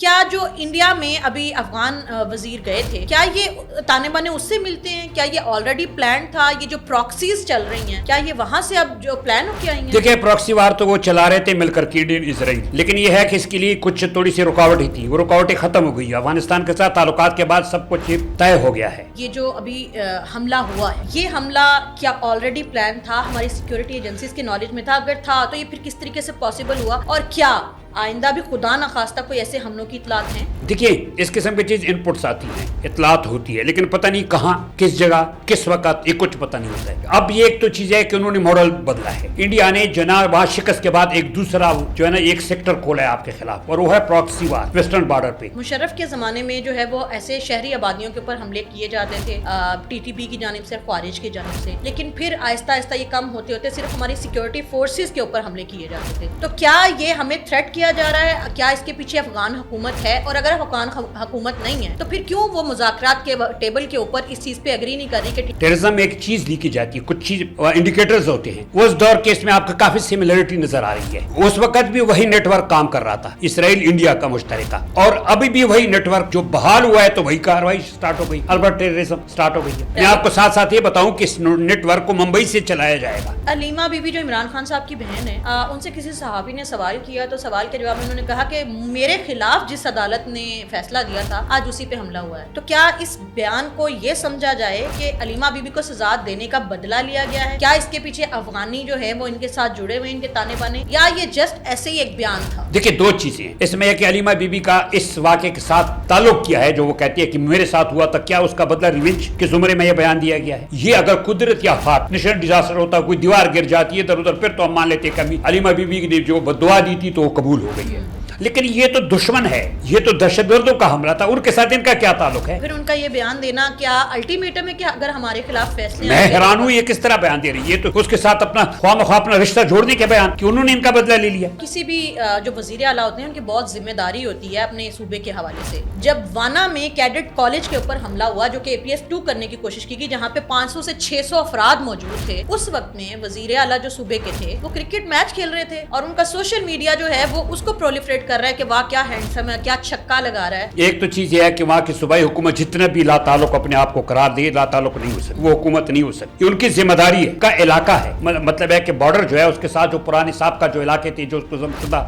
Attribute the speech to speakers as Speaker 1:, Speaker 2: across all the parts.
Speaker 1: کیا جو انڈیا میں ابھی افغان وزیر گئے تھے کیا یہ تانے بانے اس سے ملتے ہیں؟ کیا یہ آلریڈی پلان تھا؟ یہ جو پراکسیز چل رہی ہیں کیا یہ وہاں سے اب جو پلان ہو کے آئی ہیں؟
Speaker 2: دیکھیں پراکسی وار تو وہ چلا رہے تھے مل کر کے انڈین اسرائیل، لیکن یہ ہے کہ اس کے لیے کچھ تھوڑی سی رکاوٹ ہی تھی، وہ رکاوٹیں ختم ہو گئی۔ افغانستان کے ساتھ تعلقات کے بعد سب کچھ طے ہو گیا ہے۔
Speaker 1: یہ جو ابھی حملہ ہوا ہے یہ حملہ کیا آلریڈی پلان تھا؟ ہماری سیکیورٹی ایجنسیز کے نالج میں تھا؟ اگر تھا تو یہ پھر کس طریقے سے پاسبل ہوا؟ اور کیا آئندہ بھی خدا نخواستہ کوئی ایسے حملوں کی اطلاعات ہیں؟
Speaker 2: دیکھیے اس قسم کی چیز ان پٹس آتی ہیں، اطلاعات ہوتی ہے، لیکن پتہ نہیں کہاں، کس جگہ، کس وقت، یہ کچھ پتہ نہیں ہوتا ہے۔ اب یہ ایک تو چیز ہے کہ انہوں نے ماڈل بدلا ہے، انڈیا نے جناب وہاں شکست کے بعد ایک دوسرا جو ہے نا ایک سیکٹر کھولا ہے آپ کے خلاف، اور وہ ہے پراکسی وار ویسٹرن بارڈر پہ۔
Speaker 1: مشرف کے زمانے میں جو ہے وہ ایسے شہری آبادیوں کے اوپر حملے کیے جاتے تھے ٹی ٹی پی کی جانب سے، خوارج کی جانب سے، لیکن پھر آہستہ آہستہ یہ کم ہوتے ہوتے صرف ہماری سیکیورٹی فورسز کے اوپر حملے کیے جاتے تھے۔ تو کیا یہ ہمیں تھریٹ کیا جا رہا ہے؟ کیا اس کے پیچھے افغان حکومت ہے؟ اور اگر افغان حکومت نہیں ہے تو پھر کیوں وہ مذاکرات کے ٹیبل کے اوپر اس چیز پہ اگری نہیں کر رہی کہ
Speaker 2: ٹیررزم ایک چیز لی کی جاتی ہے، کچھ چیز انڈیکیٹرز ہوتے ہیں، اس دور کے اس میں آپ کو کافی سملرٹی نظر آ رہی ہے۔ اس وقت بھی وہی نیٹ ورک کام کر رہا تھا، اسرائیل انڈیا کا مشترکہ، اور ابھی بھی وہی نیٹ ورک جو بحال ہوا ہے تو وہی کاروائی سٹارٹ ہو گئی، البتہ ٹیررزم سٹارٹ ہو گئی ہے۔ میں آپ کو ساتھ ساتھ یہ بتاؤں کہ اس نیٹ ورک کو ممبئی سے چلایا جائے گا۔
Speaker 1: علیمہ بی بی جو عمران خان صاحب کی بہن ہے، ان سے کسی صحافی نے سوال کیا تو سوال کے جواب میں انہوں نے کہا کہ میرے خلاف جس عدالت نے فیصلہ دیا تھا آج اسی پہ حملہ ہوا ہے۔ تو کیا اس بیان کو یہ سمجھا جائے کہ علیمہ بی بی کو سزا دینے کا بدلہ لیا گیا ہے؟ کیا اس کے پیچھے افغانی جو ہے وہ ان کے ساتھ جڑے ہوئے ان کے تانے بانے، یا یہ جسٹ ایسے ہی ایک بیان تھا؟
Speaker 2: دیکھیں دو چیزیں ہیں اس میں، ہے کہ علیمہ بی بی کا اس واقعے کے ساتھ تعلق کیا ہے، جو وہ کہتی ہے کہ میرے ساتھ ہوا تھا، کیا اس کا بدلہ ریونج کے زمرے میں یہ بیان دیا گیا ہے؟ یہ اگر قدرت یا آفات نیشنل ڈیزاسٹر ہوتا، کوئی دیوار گر جاتی ہے ادھر ادھر، پھر تو ہم مان لیتے کہ علیمہ بی بی نے جو بددعا دی تھی تو وہ قبول ہو گئی ہے، لیکن یہ تو دشمن ہے، یہ تو دہشت گردوں کا حملہ تھا، ان کے ساتھ ان کا کیا تعلق ہے؟
Speaker 1: پھر ان کا یہ بیان دینا کیا الٹیمیٹم ہے کہ اگر ہمارے خلاف فیصلے؟
Speaker 2: میں حیران ہوں یہ کس طرح بیان دے رہی ہے، یہ تو اس کے ساتھ اپنا خواہ مخواہ اپنا رشتہ جوڑنے کے بیان کہ انہوں نے ان کا بدلہ لے لیا۔
Speaker 1: کسی بھی جو وزیر اعلیٰ ہوتے ہیں ان کی بہت ذمہ داری ہوتی ہے اپنے صوبے کے حوالے سے۔ جب وانا میں کیڈٹ کالج کے اوپر حملہ ہوا جو کہ APS 2 کرنے کی کوشش کی گئی، جہاں پہ 500 سے 600 افراد موجود تھے، اس وقت میں وزیر اعلیٰ جو صوبے کے تھے وہ کرکٹ میچ کھیل رہے تھے، اور ان کا سوشل میڈیا جو ہے وہ اس کو پرولیفریٹ کر رہا ہے کہ واہ کیا ہینڈسم ہے، کیا چھکا لگا رہا ہے۔
Speaker 2: ایک تو چیز یہ ہے کہ وہاں کی صوبائی حکومت جتنا بھی لا تعلق اپنے آپ کو قرار دے، لا تعلق نہیں ہو سکتی، وہ حکومت نہیں ہو سکتی، ان کی ذمہ داری ہے، کا علاقہ ہے، مطلب ہے کہ بارڈر جو ہے اس کے ساتھ جو پرانے سابقہ جو علاقے تھے، جو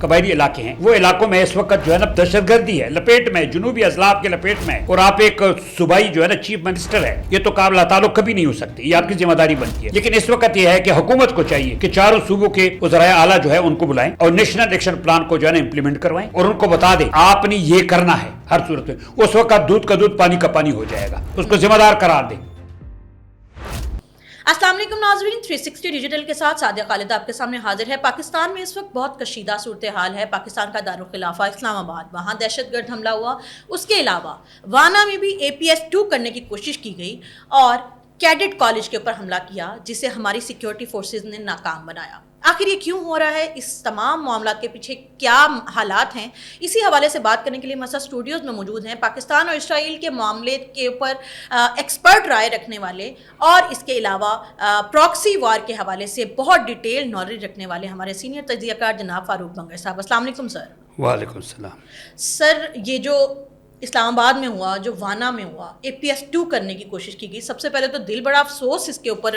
Speaker 2: قبائلی علاقے ہیں، وہ علاقوں میں اس وقت جو ہے نا دہشت گردی ہے، لپیٹ میں، جنوبی اضلاع کے لپیٹ میں، اور آپ ایک صوبائی جو ہے نا چیف منسٹر ہے، یہ تو قابل تعلق کبھی نہیں ہو سکتی، یہ آپ کی ذمہ داری بنتی ہے۔ لیکن اس وقت یہ ہے کہ حکومت کو چاہیے کہ چاروں صوبوں کے وزرائے اعلیٰ جو ہے ان کو بلائیں اور نیشنل ایکشن پلان کو جو ہے نا امپلیمنٹ کروائیں، اور ان کو بتا دیں آپ نے یہ کرنا ہے ہر صورت میں۔ اس وقت دودھ کا دودھ پانی کا پانی ہو جائے گا، اس کو ذمہ دار قرار دیں۔
Speaker 1: السلام علیکم ناظرین، 360 ڈیجیٹل کے ساتھ سعدیہ خالد آپ کے سامنے حاضر ہے۔ پاکستان میں اس وقت بہت کشیدہ صورتحال ہے۔ پاکستان کا دارالخلافہ اسلام آباد، وہاں دہشت گرد حملہ ہوا، اس کے علاوہ وانا میں بھی APS 2 کرنے کی کوشش کی گئی اور کیڈٹ کالج کے اوپر حملہ کیا، جسے ہماری سیکیورٹی فورسز نے ناکام بنایا۔ آخر یہ کیوں ہو رہا ہے؟ اس تمام معاملات کے پیچھے کیا حالات ہیں؟ اسی حوالے سے بات کرنے کے لیے مسا اسٹوڈیوز میں موجود ہیں پاکستان اور اسرائیل کے معاملے کے اوپر ایکسپرٹ رائے رکھنے والے، اور اس کے علاوہ پراکسی وار کے حوالے سے بہت ڈیٹیل نالج رکھنے والے ہمارے سینئر تجزیہ کار جناب فاروق بنگر صاحب۔ السلام علیکم سر۔
Speaker 2: وعلیکم السلام۔
Speaker 1: سر، یہ جو اسلام آباد میں ہوا، جو وانا میں ہوا، APS 2 کرنے کی کوشش کی گئی، سب سے پہلے تو دل بڑا افسوس اس کے اوپر۔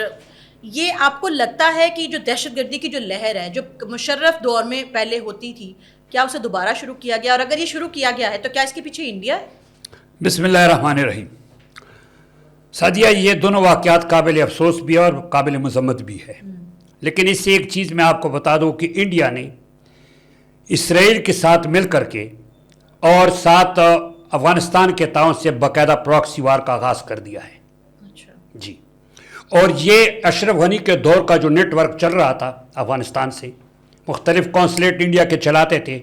Speaker 1: یہ آپ کو لگتا ہے کہ جو دہشت گردی کی جو لہر ہے جو مشرف دور میں پہلے ہوتی تھی، کیا اسے دوبارہ شروع کیا گیا؟ اور اگر یہ شروع کیا گیا ہے تو کیا اس کے پیچھے انڈیا ہے؟
Speaker 2: بسم اللہ الرحمن الرحیم۔ سعدیہ، یہ دونوں واقعات قابل افسوس بھی ہے اور قابل مذمت بھی ہے، لیکن اس سے ایک چیز میں آپ کو بتا دوں کہ انڈیا نے اسرائیل کے ساتھ مل کر کے اور ساتھ افغانستان کے تعاون سے باقاعدہ پراکسی وار کا آغاز کر دیا ہے۔
Speaker 1: اچھا
Speaker 2: جی، اور یہ اشرف غنی کے دور کا جو نیٹ ورک چل رہا تھا افغانستان سے، مختلف کونسلیٹ انڈیا کے چلاتے تھے،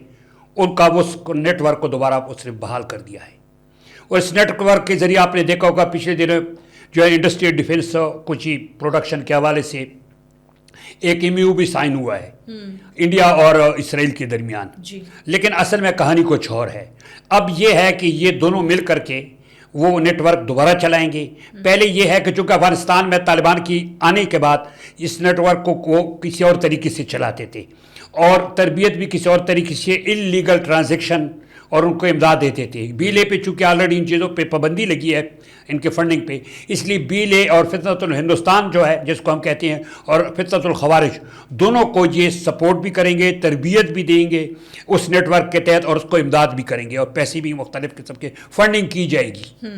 Speaker 2: ان کا وہ نیٹ ورک کو دوبارہ اس نے بحال کر دیا ہے۔ اور اس نیٹ ورک کے ذریعے آپ نے دیکھا ہوگا پچھلے دنوں جو ہے انڈسٹریل ڈیفنس کچھ ہی پروڈکشن کے حوالے سے ایک MOU بھی سائن ہوا ہے انڈیا اور اسرائیل کے درمیان، لیکن اصل میں کہانی کچھ اور ہے۔ اب یہ ہے کہ یہ دونوں مل کر کے وہ نیٹ ورک دوبارہ چلائیں گے۔ پہلے یہ ہے کہ چونکہ افغانستان میں طالبان کی آنے کے بعد اس نیٹ ورک کو کسی اور طریقے سے چلاتے تھے، اور تربیت بھی کسی اور طریقے سے، انلیگل ٹرانزیکشن اور ان کو امداد دیتے تھے. BLA پہ چونکہ آلریڈی ان چیزوں پہ پابندی لگی ہے ان کے فنڈنگ پہ, اس لیے BLA اور فتنۃ الہندوستان جو ہے جس کو ہم کہتے ہیں اور فتنۃ الخوارج دونوں کو یہ سپورٹ بھی کریں گے, تربیت بھی دیں گے اس نیٹ ورک کے تحت, اور اس کو امداد بھی کریں گے, اور پیسے بھی مختلف قسم کے فنڈنگ کی جائے گی.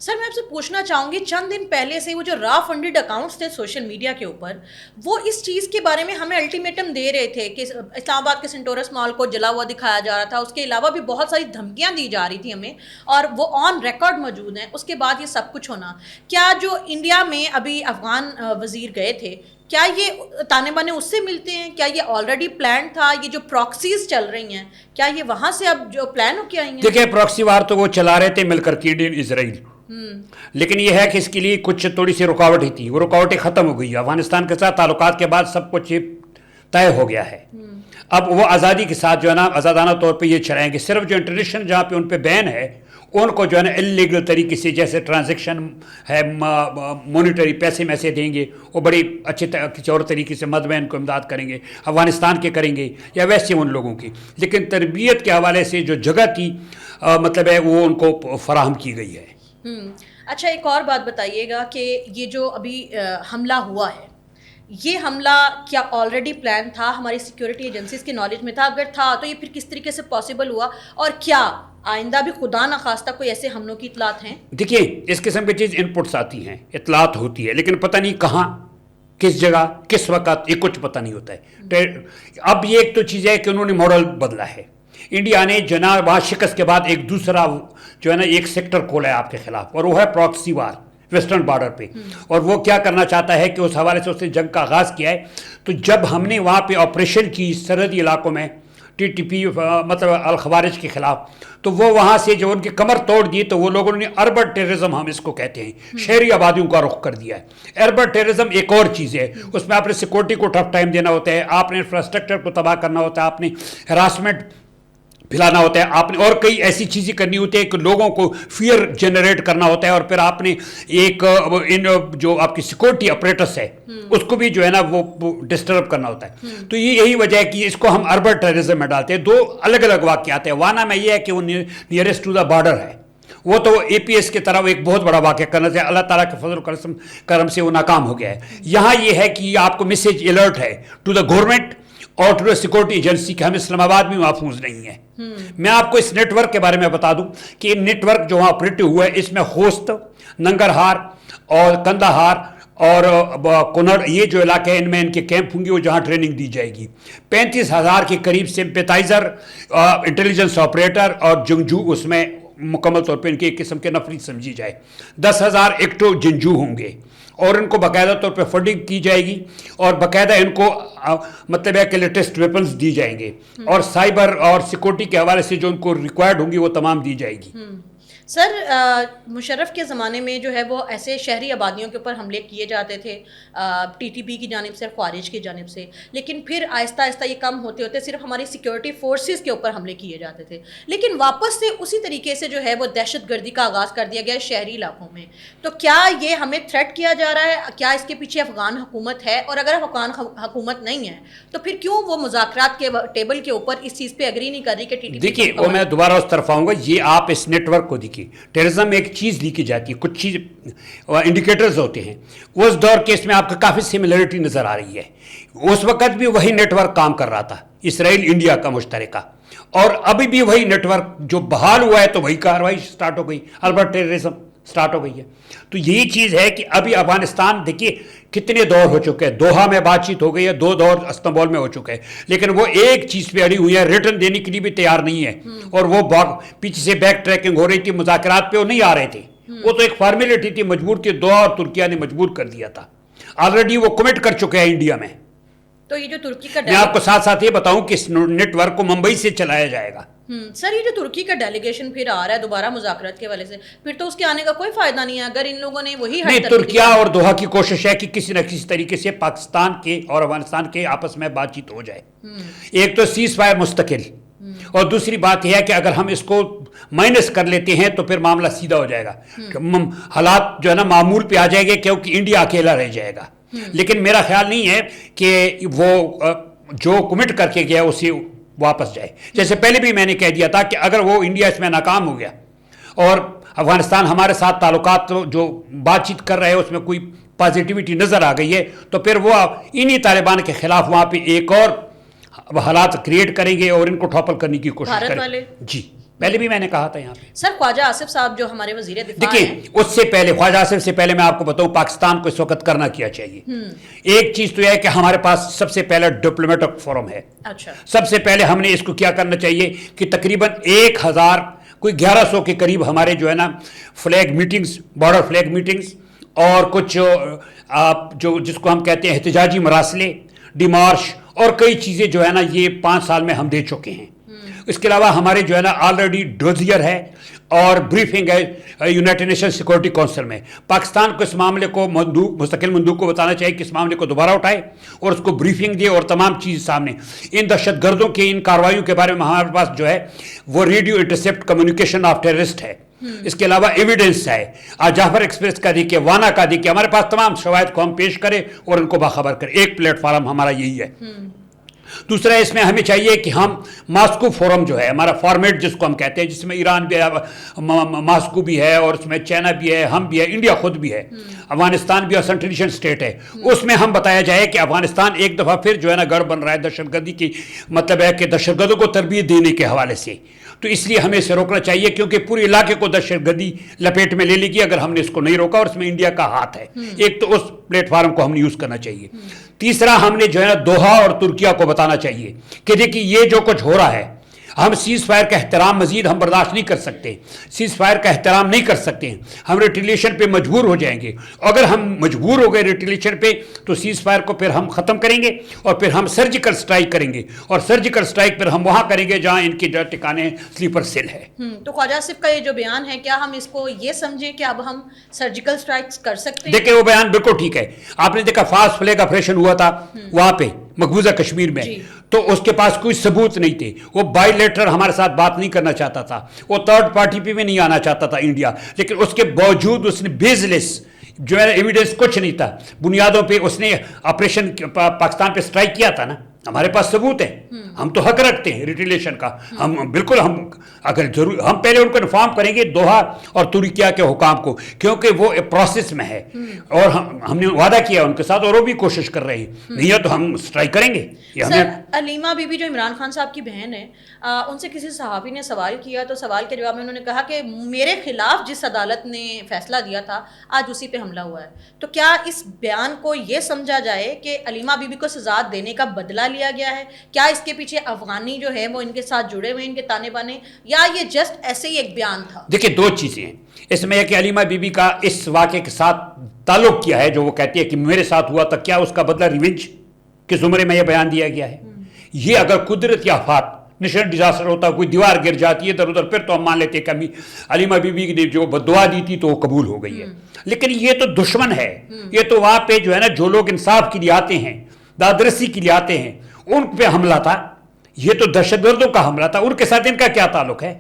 Speaker 1: سر میں آپ سے پوچھنا چاہوں گی, چند دن پہلے سے وہ جو را فنڈڈ اکاؤنٹس تھے سوشل میڈیا کے اوپر, وہ اس چیز کے بارے میں ہمیں الٹیمیٹم دے رہے تھے کہ اسلام آباد کے سینٹورس مال کو جلا ہوا دکھایا جا رہا تھا, اس کے علاوہ بھی بہت ساری دھمکیاں دی جا رہی تھیں ہمیں, اور وہ آن ریکارڈ موجود ہیں. اس کے بعد یہ سب کچھ ہونا, کیا جو انڈیا میں ابھی افغان وزیر گئے تھے, کیا یہ تانے بانے اس سے ملتے ہیں؟ کیا یہ آلریڈی پلان تھا؟ یہ جو پراکسیز چل رہی ہیں کیا یہ وہاں سے اب جو پلان ہو کے آئی ہیں؟
Speaker 2: دیکھیں پراکسی وار تو وہ چلا رہے تھے مل کر کے انڈین اسرائیل, لیکن یہ ہے کہ اس کے لیے کچھ تھوڑی سی رکاوٹ ہی تھی, وہ رکاوٹیں ختم ہو گئی. افغانستان کے ساتھ تعلقات کے بعد سب کچھ طے ہو گیا ہے. اب وہ آزادی کے ساتھ جو ہے نا آزادانہ طور پہ یہ چلائیں گے. صرف جو انٹرنیشنل جہاں پہ ان پہ بین ہے ان کو جو ہے نا انلیگل طریقے سے, جیسے ٹرانزیکشن ہے مونیٹری پیسے میسے دیں گے, وہ بڑی اچھے کسی اور طریقے سے مدمین کو امداد کریں گے, افغانستان کے کریں گے یا ویسے ان لوگوں کی. لیکن تربیت کے حوالے سے جو جگہ تھی مطلب ہے وہ ان کو فراہم کی گئی ہے.
Speaker 1: اچھا ایک اور بات بتائیے گا کہ یہ جو ابھی حملہ ہوا ہے, یہ حملہ کیا آلریڈی پلان تھا, ہماری سیکیورٹی ایجنسیز کے نالج میں تھا؟ اگر تھا تو یہ پھر کس طریقے سے پاسبل ہوا, اور کیا آئندہ بھی خدا نخواستہ کوئی ایسے حملوں کی اطلاعات ہیں؟
Speaker 2: دیکھیے اس قسم کی چیز ان پٹس آتی ہیں, اطلاعات ہوتی ہے, لیکن پتہ نہیں کہاں, کس جگہ, کس وقت, یہ کچھ پتہ نہیں ہوتا ہے. اب یہ ایک تو چیز ہے کہ انہوں نے ماڈل بدلا ہے. انڈیا نے جناب وہاں شکست کے بعد ایک دوسرا جو ہے نا ایک سیکٹر کھولا ہے آپ کے خلاف, اور وہ ہے پراکسی وار ویسٹرن بارڈر پہ. اور وہ کیا کرنا چاہتا ہے کہ اس حوالے سے اس نے جنگ کا آغاز کیا ہے. تو جب ہم نے وہاں پہ آپریشن کی سرحدی علاقوں میں TTP مطلب الخوارج کے خلاف, تو وہ وہاں سے جو ان کی کمر توڑ دی, تو وہ لوگوں نے اربن ٹیررزم ہم اس کو کہتے ہیں, شہری آبادیوں کا رخ کر دیا ہے. اربن ٹیررزم ایک اور چیز ہے, اس میں آپ نے سیکورٹی کو ٹف ٹائم دینا ہوتا ہے, آپ نے انفراسٹرکچر کو تباہ کرنا ہوتا ہے, آپ نے ہراسمنٹ پھیلانا ہوتا ہے, آپ نے اور کئی ایسی چیزیں کرنی ہوتی ہے کہ لوگوں کو فیئر جنریٹ کرنا ہوتا ہے, اور پھر آپ نے ایک ان جو آپ کی سیکورٹی اپریٹس ہے اس کو بھی جو ہے نا وہ ڈسٹرب کرنا ہوتا ہے. تو یہ یہی وجہ ہے کہ اس کو ہم اربن ٹیررزم میں ڈالتے ہیں. دو الگ الگ واقعات ہیں. وانا میں یہ ہے کہ وہ نیئرسٹ ٹو دا بارڈر ہے, وہ تو APS کی طرح ایک بہت بڑا واقعہ کرنا چاہیے, اللہ تعالیٰ کے فضل و کرم سے وہ ناکام ہو گیا ہے. یہاں یہ ہے کہ آپ کو میسیج الرٹ ہے ٹو دا گورنمنٹ اور ٹو دا سیکورٹی ایجنسی کہ ہم اسلام آباد میں محفوظ نہیں ہیں. میں آپ کو اس نیٹ ورک کے بارے میں بتا دوں کہ یہ نیٹ ورک جو وہاں آپریٹ ہوا ہے, اس میں خوست, ننگرہار اور کندہار اور کنڑ, یہ جو علاقے ہیں ان میں ان کے کیمپ ہوں گے, وہ جہاں ٹریننگ دی جائے گی. 35,000 کے قریب سمپیتائزر, انٹیلیجنس آپریٹر اور جنگجو اس میں مکمل طور پہ ان کی ایک قسم کے نفری سمجھی جائے. 10,000 ایکٹو جنگجو ہوں گے, اور ان کو باقاعدہ طور پہ فنڈنگ کی جائے گی, اور باقاعدہ ان کو مطلب ہے کہ لیٹسٹ ویپنز دی جائیں گے, اور سائبر اور سیکورٹی کے حوالے سے جو ان کو ریکوائرڈ ہوں گی وہ تمام دی جائے گی.
Speaker 1: سر مشرف کے زمانے میں جو ہے وہ ایسے شہری آبادیوں کے اوپر حملے کیے جاتے تھے TTP کی جانب سے, خوارج کی جانب سے, لیکن پھر آہستہ آہستہ یہ کم ہوتے ہوتے صرف ہماری سیکیورٹی فورسز کے اوپر حملے کیے جاتے تھے, لیکن واپس سے اسی طریقے سے جو ہے وہ دہشت گردی کا آغاز کر دیا گیا شہری علاقوں میں. تو کیا یہ ہمیں تھریٹ کیا جا رہا ہے؟ کیا اس کے پیچھے افغان حکومت ہے؟ اور اگر افغان حکومت نہیں ہے تو پھر کیوں وہ مذاکرات کے ٹیبل کے اوپر اس چیز پہ ایگری نہیں کر رہی کہ TTP؟
Speaker 2: دیکھیے وہ میں دوبارہ اس طرف آؤں گا. یہ آپ اس نیٹ ورک کو دیکھیے, ٹیررزم میں ایک چیز لکھی جاتی ہے, کچھ چیز انڈیکیٹرز ہوتے ہیں. اس دور کے اس میں آپ کو کافی سملیرٹی نظر آ رہی ہے. اس وقت بھی وہی نیٹ ورک کام کر رہا تھا, اسرائیل انڈیا کا مشترکہ, اور ابھی بھی وہی نیٹ ورک جو بحال ہوا ہے, تو وہی کارروائی سٹارٹ ہو گئی, اربن ٹیررزم سٹارٹ ہو گئی ہے. تو یہی چیز ہے کہ ابھی افغانستان دیکھیے کتنے دور ہو چکے ہیں. دوحہ میں بات چیت ہو گئی ہے, 2 دور استنبول میں ہو چکے ہیں, لیکن وہ ایک چیز پہ اڑی ہوئی ہے, ریٹرن دینے کے لیے بھی تیار نہیں ہے, اور وہ پیچھے سے بیک ٹریکنگ ہو رہی تھی, مذاکرات پہ وہ نہیں آ رہے تھے. وہ تو ایک فارمیلٹی تھی, مجبور تھی, دوحہ اور ترکیہ نے مجبور کر دیا تھا. آلریڈی وہ کمٹ کر چکے ہیں انڈیا میں.
Speaker 1: تو یہ جو ترکی کا
Speaker 2: میں آپ کو ساتھ ساتھ یہ بتاؤں کہ اس نیٹ ورک کو ممبئی سے چلایا جائے گا.
Speaker 1: سر یہ جو ترکی کا ڈیلیگیشن پھر آ رہا ہے دوبارہ مذاکرات کے والے سے, پھر تو اس کے آنے کا کوئی فائدہ نہیں ہے اگر ان لوگوں نے وہی
Speaker 2: نہیں. ترکیہ اور دوحہ کی کوشش ہے کہ کسی نہ کسی طریقے سے پاکستان کے اور افغانستان کے آپس میں بات چیت ہو جائے. ایک تو سیز فائر مستقل, اور دوسری بات یہ ہے کہ اگر ہم اس کو مائنس کر لیتے ہیں تو پھر معاملہ سیدھا ہو جائے گا, حالات جو ہے نا معمول پہ آ جائے گے, کیونکہ انڈیا اکیلا رہ جائے گا. لیکن میرا خیال نہیں ہے کہ وہ جو کمٹ کر کے گیا اسے واپس جائے. جیسے پہلے بھی میں نے کہہ دیا تھا کہ اگر وہ انڈیا اس میں ناکام ہو گیا اور افغانستان ہمارے ساتھ تعلقات جو بات چیت کر رہے ہیں اس میں کوئی پازیٹیوٹی نظر آ گئی ہے تو پھر وہ انہی طالبان کے خلاف وہاں پہ ایک اور حالات کریٹ کریں گے اور ان کو ٹھوپل کرنے کی کوشش کریں گے. جی پہلے بھی میں نے کہا تھا یہاں پہ.
Speaker 1: سر خواجہ آصف صاحب جو ہمارے وزیر دفاع ہیں،
Speaker 2: دیکھیے اس سے پہلے خواجہ آصف سے پہلے میں آپ کو بتاؤں پاکستان کو اس وقت کرنا کیا چاہیے. ایک چیز تو یہ ہے کہ ہمارے پاس سب سے پہلا ڈپلومیٹک فورم ہے.
Speaker 1: اچھا،
Speaker 2: سب سے پہلے ہم نے اس کو کیا کرنا چاہیے کہ تقریباً 1000 کوئی 1100 کے قریب ہمارے جو ہے نا flag meetings, border flag meetings اور کچھ جو جس کو ہم کہتے ہیں احتجاجی مراسلے، ڈیمارش اور کئی چیزیں جو ہے نا یہ 5 سال میں ہم دے چکے ہیں. اس کے علاوہ ہمارے جو ہے نا آلریڈی ڈوزیئر ہے اور بریفنگ ہے یونائٹڈ نیشن سیکورٹی کونسل میں. پاکستان کو اس معاملے کو مستقل مندوب کو بتانا چاہیے کہ اس معاملے کو دوبارہ اٹھائے اور اس کو بریفنگ دے اور تمام چیز سامنے. ان دہشت گردوں کے ان کارروائیوں کے بارے میں ہمارے پاس جو ہے وہ radio intercept communication of terrorist ہے. اس کے علاوہ ایویڈنس ہے. آج جعفر ایکسپریس کا دیکھیے، وانا کا دیکھیے، ہمارے پاس تمام شواہد کو ہم پیش کریں اور ان کو باخبر کریں. ایک پلیٹ فارم ہمارا یہی ہے. دوسرا اس میں ہمیں چاہیے کہ ہم ماسکو فورم جو ہے ہمارا فارمیٹ جس کو ہم کہتے ہیں، جس میں ایران بھی ہے، ماسکو بھی ہے اور اس میں چائنا بھی ہے، ہم بھی ہے، انڈیا خود بھی ہے، افغانستان بھی اور سنٹرل ایشین اسٹیٹ ہے. اس میں ہم بتایا جائے کہ افغانستان ایک دفعہ پھر جو ہے نا گڑھ بن رہا ہے دہشت گردی کی، مطلب ہے کہ دہشت گردوں کو تربیت دینے کے حوالے سے. تو اس لیے ہمیں اسے روکنا چاہیے کیونکہ پورے علاقے کو دہشت گردی لپیٹ میں لے لے گی اگر ہم نے اس کو نہیں روکا اور اس میں انڈیا کا ہاتھ ہے. ایک تو اس پلیٹ فارم کو ہم نے یوز کرنا چاہیے. تیسرا ہم نے جو ہے نا دوحہ اور ترکیہ کو بتانا چاہیے کہ دیکھیے یہ جو کچھ ہو رہا ہے ہم سیز فائر کا احترام مزید ہم برداشت نہیں کر سکتے. سیز فائر کا احترام نہیں کر سکتے ہیں. ہم ریٹیلیشن پہ مجبور ہو جائیں گے. اگر ہم مجبور ہو گئے ریٹیلیشن پہ تو سیز فائر کو پھر ہم ختم کریں گے اور پھر ہم سرجیکل سٹرائک کریں گے اور سرجیکل سٹرائک پھر ہم وہاں کریں گے جہاں ان کے ٹھکانے سلیپر سیل ہے.
Speaker 1: تو خواجہ آصف کا یہ جو بیان ہے، کیا ہم اس کو یہ سمجھیں کہ اب ہم سرجیکل سٹرائکس کر سکتے ہیں؟
Speaker 2: دیکھیں وہ بیان بالکل ٹھیک ہے. آپ نے دیکھا فاسٹ فلیگ آپریشن ہوا تھا وہاں پہ مقبوضہ کشمیر میں، تو اس کے پاس کوئی ثبوت نہیں تھے. وہ بائی لیٹر ہمارے ساتھ بات نہیں کرنا چاہتا تھا، وہ تھرڈ پارٹی پہ بھی نہیں آنا چاہتا تھا انڈیا، لیکن اس کے باوجود اس نے بیس لیس جو ہے ایویڈنس کچھ نہیں تھا بنیادوں پہ اس نے آپریشن پاکستان پہ سٹرائک کیا تھا نا. ہمارے پاس ثبوت ہے، ہم تو حق رکھتے ہیں ریٹیلیشن کا. ہم بالکل ہم اگر ضرور ہم پہلے ان کو انفارم کریں گے دوحہ اور ترکیہ کے حکام کو، کیونکہ وہ پروسیس میں ہے اور ہم نے وعدہ کیا ان کے ساتھ اور وہ بھی کوشش کر رہے ہیں. نہیں ہے تو ہم سٹرائک کریں گے.
Speaker 1: سر علیمہ بی بی جو عمران خان صاحب کی بہن ہے، ان سے کسی صحافی نے سوال کیا تو سوال کے جواب میں انہوں نے کہا کہ میرے خلاف جس عدالت نے فیصلہ دیا تھا آج اسی پہ حملہ ہوا ہے. تو کیا اس بیان کو یہ سمجھا جائے کہ علیمہ بی بی کو سزا دینے کا بدلہ لیا گیا ہے؟ کیا اس کے پیچھے افغانی جو ہے وہ ان کے ساتھ جڑے ہوئے ان کے تانے بانے، یا یہ جسٹ ایسے ہی ایک بیان تھا؟
Speaker 2: دیکھیں دو چیزیں ہیں اس میں. کہ علیمہ بی بی کا اس واقعے کے ساتھ تعلق کیا ہے جو وہ کہتی ہے کہ میرے ساتھ ہوا تھا، کیا اس کا بدلہ ریونج کے زمرے میں یہ بیان دیا گیا ہے؟ یہ اگر قدرتی آفات نیشنل ڈیزاسٹر ہوتا، کوئی دیوار گر جاتی ہے ادھر ادھر، پھر تو ہم مان لیتے کہ علیمہ بی بی نے جو بدعا دی تھی تو وہ قبول ہو گئی ہے. لیکن یہ تو دشمن ہے. یہ تو وہاں پہ جو ہے نا جو لوگ انصاف کے لیے آتے ہیں، دادرسی کے لیے آتے ہیں، ان پہ حملہ تھا. یہ تو دہشت گردوں کا حملہ تھا. ان کے ساتھ ان کا کیا تعلق ہے؟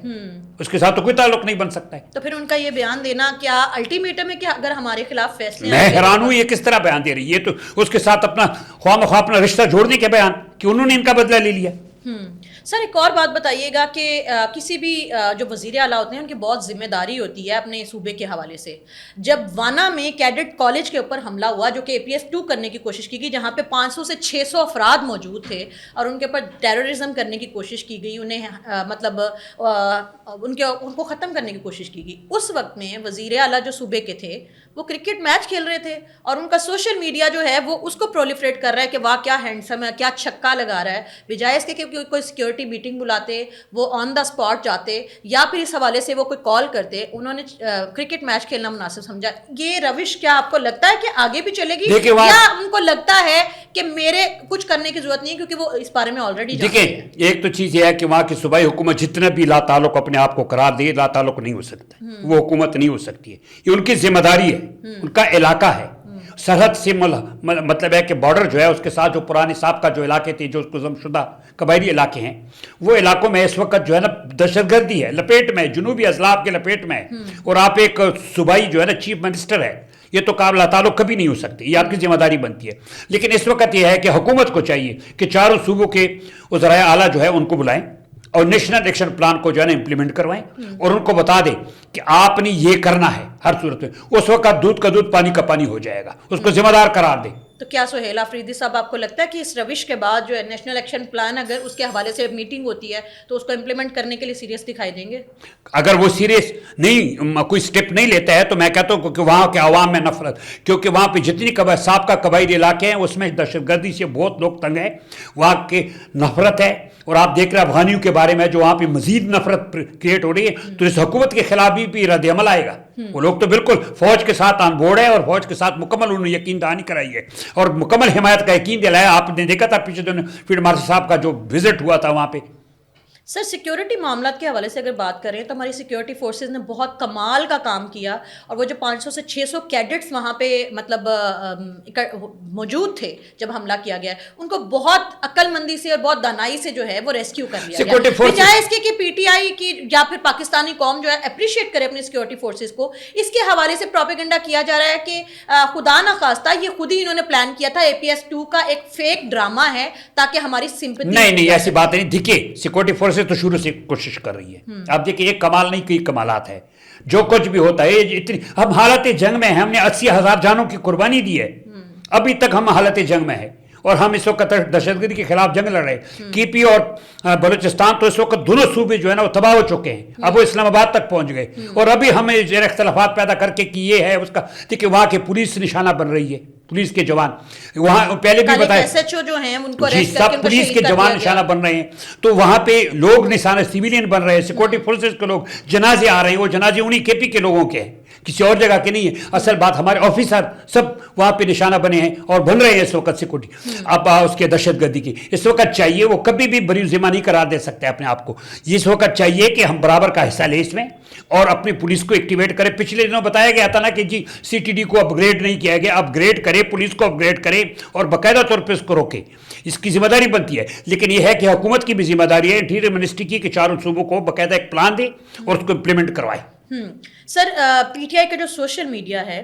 Speaker 2: اس کے ساتھ تو کوئی تعلق نہیں بن سکتا ہے.
Speaker 1: تو پھر ان کا یہ بیان دینا کیا الٹیمیٹم ہے کہ اگر ہمارے خلاف فیصلے؟
Speaker 2: میں حیران ہوں یہ کس طرح بیان دے رہی ہے. یہ تو اس کے ساتھ اپنا خواہ مخواہ اپنا رشتہ جوڑنے کے بیان کہ انہوں نے ان کا بدلہ لے لیا.
Speaker 1: سر ایک اور بات بتائیے گا کہ کسی بھی جو وزیر اعلیٰ ہوتے ہیں ان کی بہت ذمہ داری ہوتی ہے اپنے صوبے کے حوالے سے. جب وانا میں کیڈٹ کالج کے اوپر حملہ ہوا جو کہ APS 2 کرنے کی کوشش کی گئی، جہاں پہ 500 سے 600 افراد موجود تھے اور ان کے اوپر ٹیررزم کرنے کی کوشش کی گئی، انہیں مطلب ان کو ختم کرنے کی کوشش کی گئی، اس وقت میں وزیر اعلیٰ جو صوبے کے تھے وہ کرکٹ میچ کھیل رہے تھے اور ان کا سوشل میڈیا جو ہے وہ اس کو پرولیفریٹ کر رہا ہے کہ واہ کیا ہینڈسم ہے، کیا چھکا لگا رہا ہے، بجائے اس کے کہ کوئی سیکیورٹی میٹنگ بلاتے، وہ آن دا اسپاٹ جاتے یا پھر اس حوالے سے وہ کوئی کال کرتے. انہوں نے کرکٹ میچ کھیلنا مناسب سمجھا. یہ روش کیا آپ کو لگتا ہے کہ آگے بھی چلے گی یا ان کو لگتا ہے کہ میرے کچھ کرنے کی ضرورت نہیں ہے کیونکہ وہ اس بارے میں آلریڈی جانتے ہیں؟
Speaker 2: دیکھیں ایک تو چیز یہ ہے کہ وہاں کی صوبائی حکومت جتنا بھی لا تعلق اپنے آپ کو قرار دے، لا تعلق نہیں ہو سکتا. وہ حکومت نہیں ہو سکتی ہے. یہ ان کی ذمہ داری ہے، ان کا علاقہ ہے. سرحد سے مطلب ہے کہ بارڈر جو ہے اس کے ساتھ جو پرانے سابقہ جو علاقے تھے، جو گزم شدہ قبائلی علاقے ہیں، وہ علاقوں میں اس وقت جو ہے نا دہشت گردی ہے، لپیٹ میں، جنوبی اضلاف کے لپیٹ میں ہے. اور آپ ایک صوبائی جو ہے نا چیف منسٹر ہے یہ تو قابل تعلق کبھی نہیں ہو سکتی, یہ آپ کی ذمہ داری بنتی ہے. لیکن اس وقت یہ ہے کہ حکومت کو چاہیے کہ چاروں صوبوں کے وزرائے اعلیٰ جو ہے ان کو بلائیں اور نیشنل ایکشن پلان کو جو ہے نا امپلیمنٹ کروائیں اور ان کو بتا دیں کہ آپ نے یہ کرنا ہے ہر صورت میں. اس وقت دودھ کا دودھ پانی کا پانی ہو جائے گا, اس کو ذمہ دار قرار دیں.
Speaker 1: تو کیا سہیل آفریدی صاحب آپ کو لگتا ہے کہ اس روش کے بعد جو ہے نیشنل ایکشن پلان اگر اس کے حوالے سے میٹنگ ہوتی ہے تو اس کو امپلیمنٹ کرنے کے لیے سیریس دکھائی دیں گے؟
Speaker 2: اگر وہ سیریس نہیں کوئی سٹیپ نہیں لیتا ہے تو میں کہتا ہوں کہ وہاں کے عوام میں نفرت, کیونکہ وہاں پہ جتنی سابقہ قبائلی علاقے ہیں اس میں دہشت گردی سے بہت لوگ تنگ ہیں, وہاں کے نفرت ہے. اور آپ دیکھ رہے ہیں افغانیوں کے بارے میں جو وہاں پہ مزید نفرت کریٹ ہو رہی ہے, تو اس حکومت کے خلاف بھی رد عمل آئے گا. وہ لوگ تو بالکل فوج کے ساتھ آن بورڈ ہے اور فوج کے ساتھ مکمل انہوں نے یقین دہانی کرائی ہے اور مکمل حمایت کا یقین دلایا. آپ نے دیکھا تھا پیچھے دن فیلڈ مارشل صاحب کا جو وزٹ ہوا تھا وہاں پہ.
Speaker 1: سر سیکیورٹی معاملات کے حوالے سے اگر بات کریں تو ہماری سیکیورٹی فورسز نے بہت کمال کا کام کیا, اور وہ جو 500 سے 600 کیڈٹس وہاں پہ مطلب موجود تھے جب حملہ کیا گیا, ان کو بہت عقل مندی سے اور بہت دانائی سے جو ہے وہ ریسکیو کر لیا گیا, بجائے اس کے کہ پی ٹی آئی کی یا پھر پاکستانی قوم جو ہے اپریشیٹ کرے اپنی سیکیورٹی فورسز کو. اس کے حوالے سے پروپیگنڈا کیا جا رہا ہے کہ خدا نخواستہ یہ خود ہی انہوں نے پلان کیا تھا, APS-2 کا ایک فیک ڈرامہ ہے تاکہ ہماری سمپتھی.
Speaker 2: نہیں ایسی بات نہیں. دیکھیے سیکورٹی فورس تو شروع سے کوشش کر رہی ہے. آپ دیکھیں ایک کمال نہیں کئی کمالات ہے جو کچھ بھی ہوتا ہے. اتنی ہم حالت جنگ میں ہیں, ہم نے 80,000 جانوں کی قربانی دی ہے, ابھی تک ہم حالت جنگ میں ہیں اور ہم اس وقت دہشت گردی کے خلاف جنگ لڑ رہے ہیں. کی پی اور بلوچستان تو اس وقت دونوں صوبے جو ہے نا وہ تباہ ہو چکے ہیں, اب وہ اسلام آباد تک پہنچ گئے اور ابھی ہمیں اختلافات پیدا کر کے کہ یہ ہے اس کا. دیکھیے وہاں کے پولیس نشانہ بن رہی ہے, پولیس کے جوان وہاں پہلے بھی بتایا
Speaker 1: جو ہیں ان کو
Speaker 2: سب پولیس کے جوان نشانہ بن رہے ہیں, تو وہاں پہ لوگ نشانہ سیویلین بن رہے ہیں, سیکورٹی فورسز کے لوگ جنازے آ رہے ہیں, وہ جنازے انہی کے پی کے لوگوں کے ہیں, کسی اور جگہ کے نہیں ہے. اصل بات ہمارے آفیسر سب وہاں پہ نشانہ بنے ہیں اور بن رہے ہیں اس وقت سیکورٹی. اب اس کے دہشت گردی کی اس وقت چاہیے, وہ کبھی بھی بری ذمہ نہیں قرار دے سکتے اپنے آپ کو. اس وقت چاہیے کہ ہم برابر کا حصہ لیں اس میں اور اپنی پولیس کو ایکٹیویٹ کرے. پچھلے دنوں بتایا گیا تھا نا کہ جی سی ٹی ڈی کو اپ گریڈ نہیں کیا گیا, اپ گریڈ کرے, پولیس کو اپ گریڈ کرے اور باقاعدہ طور پہ اس کو روکے. اس کی ذمہ داری بنتی ہے. لیکن یہ ہے کہ حکومت کی بھی ذمہ داری ہے انٹیریئر منسٹری کی کہ چاروں صوبوں کو باقاعدہ ایک پلان دے اور اس کو امپلیمنٹ کروائے.
Speaker 1: سر پی ٹی آئی کا جو سوشل میڈیا ہے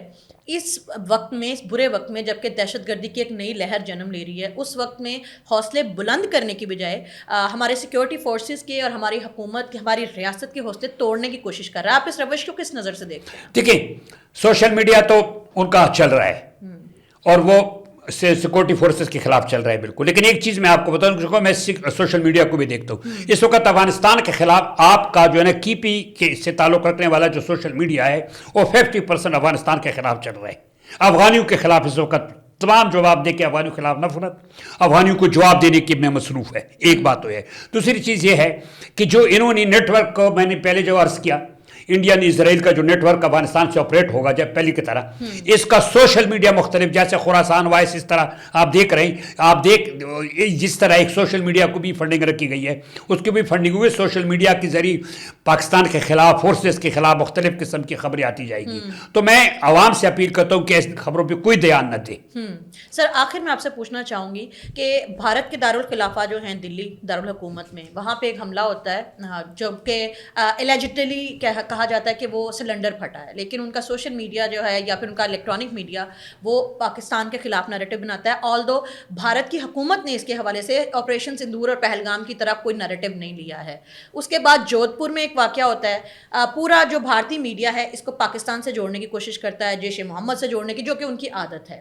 Speaker 1: اس وقت میں, اس برے وقت میں جب کہ دہشت گردی کی ایک نئی لہر جنم لے رہی ہے, اس وقت میں حوصلے بلند کرنے کی بجائے ہمارے سیکیورٹی فورسز کے اور ہماری حکومت کے, ہماری ریاست کے حوصلے توڑنے کی کوشش کر رہا ہے. آپ اس روش کو کس نظر سے دیکھتے ہیں؟
Speaker 2: دیکھیں سوشل میڈیا تو ان کا چل رہا ہے اور وہ سیکورٹی فورسز کے خلاف چل رہا ہے بالکل. لیکن ایک چیز میں آپ کو بتاؤں, میں سوشل میڈیا کو بھی دیکھتا ہوں. اس وقت افغانستان کے خلاف آپ کا جو ہے نا کی پی کے سے تعلق رکھنے والا جو سوشل میڈیا ہے وہ 50% افغانستان کے خلاف چل رہا ہے. افغانیوں کے خلاف اس وقت تمام جواب دے کے افغانیوں کے خلاف نفرت, افغانیوں کو جواب دینے کی میں مصروف ہے. ایک بات تو ہے. دوسری چیز یہ ہے کہ جو انہوں نے نیٹ ورک کو, میں نے پہلے جو عرض کیا, انڈیا نے اسرائیل کا جو نیٹ ورک افغانستان سے آپریٹ ہوگا جب پہلی کی طرح, اس کا سوشل میڈیا مختلف, جیسے خراسان وائس, اس طرح آپ دیکھ رہے ہیں. آپ جس طرح ایک سوشل میڈیا کو بھی فنڈنگ رکھی گئی ہے, اس کی بھی فنڈنگ ہوئی. سوشل میڈیا کے ذریعے پاکستان کے خلاف, فورسز کے خلاف مختلف قسم کی خبریں آتی جائے گی. تو میں عوام سے اپیل کرتا ہوں کہ اس خبروں پہ کوئی دھیان نہ دے.
Speaker 1: سر آخر میں آپ سے پوچھنا چاہوں گی کہ بھارت کے دارالخلافہ جو ہیں دلی دارالحکومت میں, وہاں پہ ایک حملہ ہوتا ہے جو کہ الیجٹلی کہا جاتا ہے کہ وہ سلنڈر پھٹا ہے, لیکن ان کا سوشل میڈیا جو ہے یا پھر ان کا الیکٹرانک میڈیا وہ پاکستان کے خلاف نیریٹو بناتا ہے. آلدو بھارت کی حکومت نے اس کے حوالے سے آپریشن سندور اور پہلگام کی طرف کوئی نیریٹو نہیں لیا ہے. اس کے بعد جودھ پور میں ایک واقعہ ہوتا ہے, پورا جو بھارتی میڈیا ہے اس کو پاکستان سے جوڑنے کی کوشش کرتا ہے, جیش محمد سے جوڑنے کی, جو کہ ان کی عادت ہے.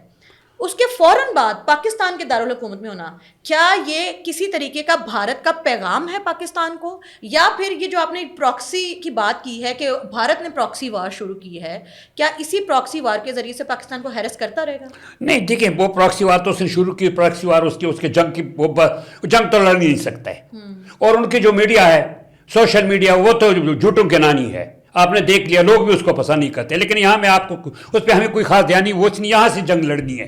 Speaker 1: اس کے فوراً بعد پاکستان کے دارالحکومت میں ہونا, کیا یہ کسی طریقے کا بھارت کا پیغام ہے پاکستان کو, یا پھر یہ جو آپ نے پراکسی کی بات کی ہے کہ بھارت نے پراکسی وار شروع کی ہے, کیا اسی پراکسی وار کے ذریعے سے پاکستان کو ہیرس کرتا رہے گا؟
Speaker 2: نہیں دیکھیں, وہ پراکسی وار تو اس نے شروع کی, پراکسی وار اس کے جنگ کی, وہ جنگ تو لڑ نہیں سکتا ہے. اور ان کی جو میڈیا ہے, سوشل میڈیا, وہ تو جھوٹوں کے نانی ہے. آپ نے دیکھ لیا, لوگ بھی اس کو پسند نہیں کرتے. لیکن یہاں میں آپ کو اس پہ ہمیں کوئی خاص دھیان نہیں, وہ اس نے یہاں سے جنگ لڑنی ہے.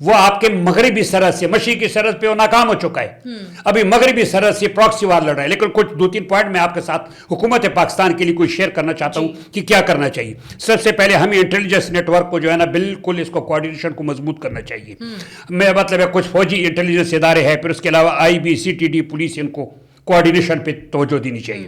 Speaker 2: وہ آپ کے مغربی سرحد سے, مشرقی سرحد پہ وہ ناکام ہو چکا ہے. ابھی مغربی سرحد سے پراکسی وار لڑ رہا ہے. لیکن کچھ 2-3 پوائنٹ میں آپ کے ساتھ حکومت پاکستان کے لیے کوئی شیئر کرنا چاہتا ہوں کہ کیا کرنا چاہیے. سب سے پہلے ہمیں انٹیلیجنس نیٹ ورک کو جو ہے نا بالکل اس کو کوآرڈینیشن کو مضبوط کرنا چاہیے. میں مطلب ہے کچھ فوجی انٹیلیجنس ادارے ہیں, پھر اس کے علاوہ I B, C T D, police, ان کو کوآرڈینیشن پہ توجہ دینی چاہیے.